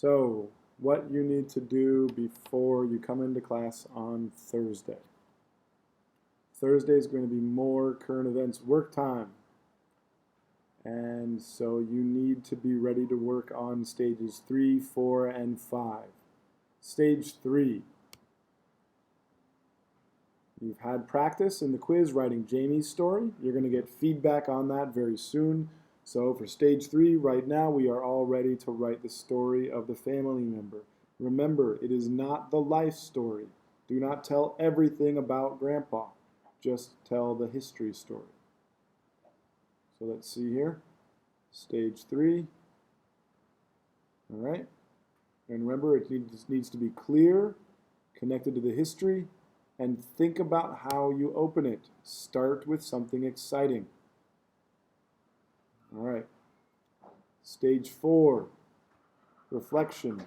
So, what you need to do before you come into class on Thursday. Thursday is going to be more current events work time. And so you need to be ready to work on stages 3, 4, and 5. Stage 3. You've had practice in the quiz writing Jamie's story. You're going to get feedback on that very soon. So for stage 3, right now, we are all ready to write the story of the family member. Remember, it is not the life story. Do not tell everything about Grandpa. Just tell the history story. So let's see here. Stage 3. All right. And remember, it needs to be clear, connected to the history, and think about how you open it. Start with something exciting. All right. Stage 4, reflection.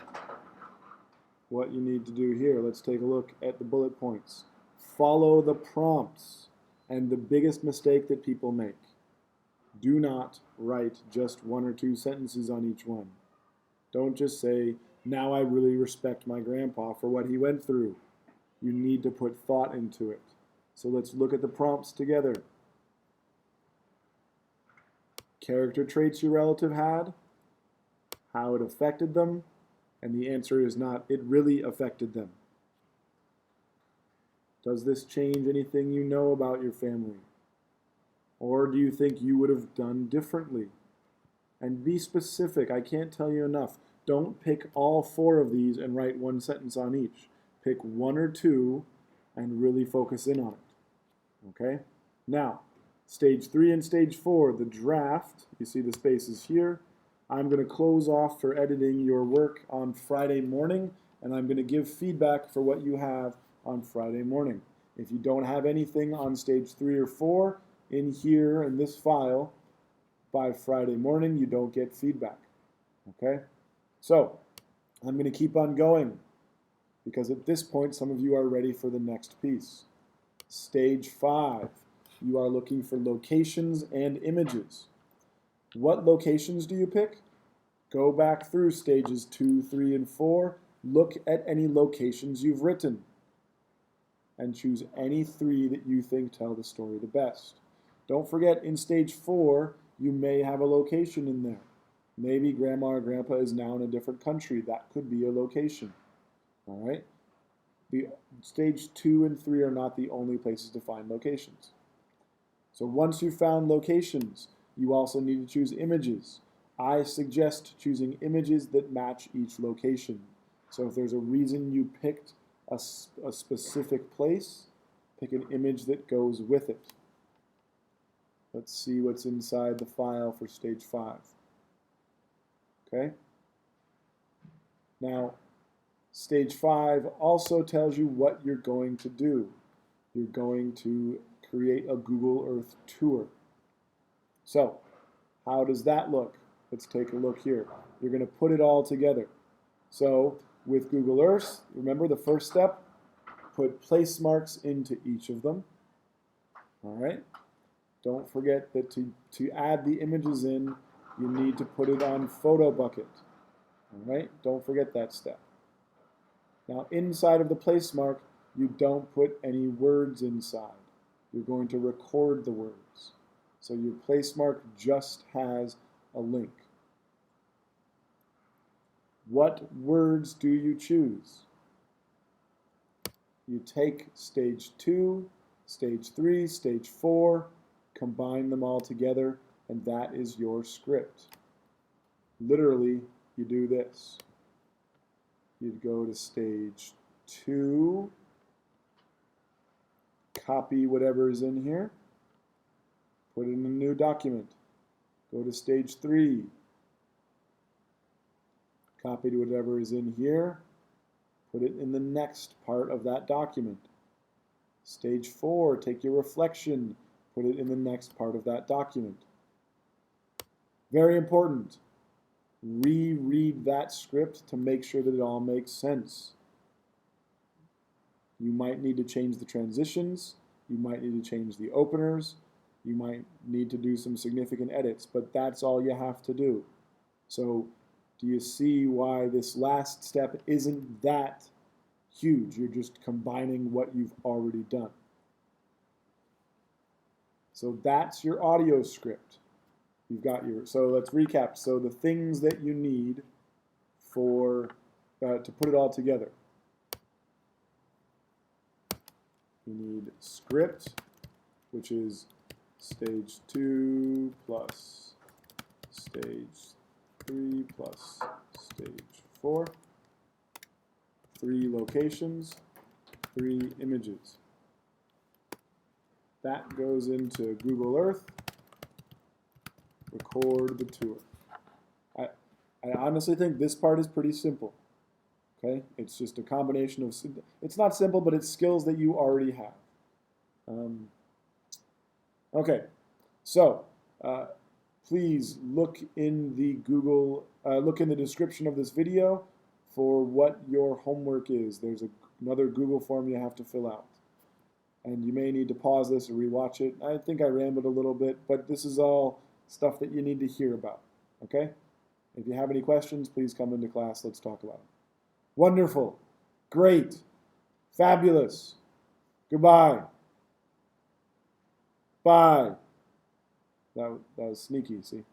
What you need to do here. Let's take a look at the bullet points. Follow the prompts. And the biggest mistake that people make. Do not write just 1 or 2 sentences on each one. Don't just say, now I really respect my grandpa for what he went through. You need to put thought into it. So let's look at the prompts together. Character traits your relative had, how it affected them, and the answer is not, it really affected them. Does this change anything you know about your family? Or do you think you would have done differently? And be specific. I can't tell you enough. Don't pick all 4 of these and write 1 sentence on each. Pick 1 or 2 and really focus in on it. Okay? Now, stage 3 and stage 4, the draft. You see the spaces here. I'm going to close off for editing your work on Friday morning, and I'm going to give feedback for what you have on Friday morning. If you don't have anything on stage 3 or 4 in here in this file by Friday morning, you don't get feedback. Okay? So, I'm going to keep on going because at this point, some of you are ready for the next piece. Stage 5, you are looking for locations and images. What locations do you pick? Go back through stages 2, 3, and 4. Look at any locations you've written and choose any 3 that you think tell the story the best. Don't forget, in stage 4, you may have a location in there. Maybe Grandma or Grandpa is now in a different country. That could be a location. All right? The stage 2 and 3 are not the only places to find locations. So once you've found locations, you also need to choose images. I suggest choosing images that match each location. So if there's a reason you picked a specific place, pick an image that goes with it. Let's see what's inside the file for stage 5. Okay? Now, stage 5 also tells you what you're going to do. You're going to create a Google Earth tour. So, how does that look? Let's take a look here. You're going to put it all together. So, with Google Earth, remember the first step? Put place marks into each of them. All right? Don't forget that to add the images in, you need to put it on Photo Bucket. All right? Don't forget that step. Now, inside of the place mark, you don't put any words inside. You're going to record the words. So your place mark just has a link. What words do you choose? You take stage 2, stage 3, stage 4, combine them all together, and that is your script. Literally, you do this. You'd go to stage 2, copy whatever is in here, put it in a new document. Go to stage 3, copy whatever is in here, put it in the next part of that document. Stage 4, take your reflection, put it in the next part of that document. Very important. Reread that script to make sure that it all makes sense. You might need to change the transitions, you might need to change the openers, you might need to do some significant edits, but that's all you have to do. So Do you see why this last step isn't that huge? You're just combining what you've already done. So that's your audio script. You've got your, so let's recap. So the things that you need for, to put it all together. You need script, which is stage 2 plus stage 3 plus stage 4. 3 locations, 3 images. That goes into Google Earth. Record the tour. I honestly think this part is pretty simple. Okay, it's just a combination of, it's not simple, but it's skills that you already have. Okay, so please look in the look in the description of this video for what your homework is. There's another Google form you have to fill out. And you may need to pause this or rewatch it. I think I rambled a little bit, but this is all stuff that you need to hear about, okay? If you have any questions, please come into class. Let's talk about it. Wonderful. Great. Fabulous. Goodbye. Bye. That was sneaky, see?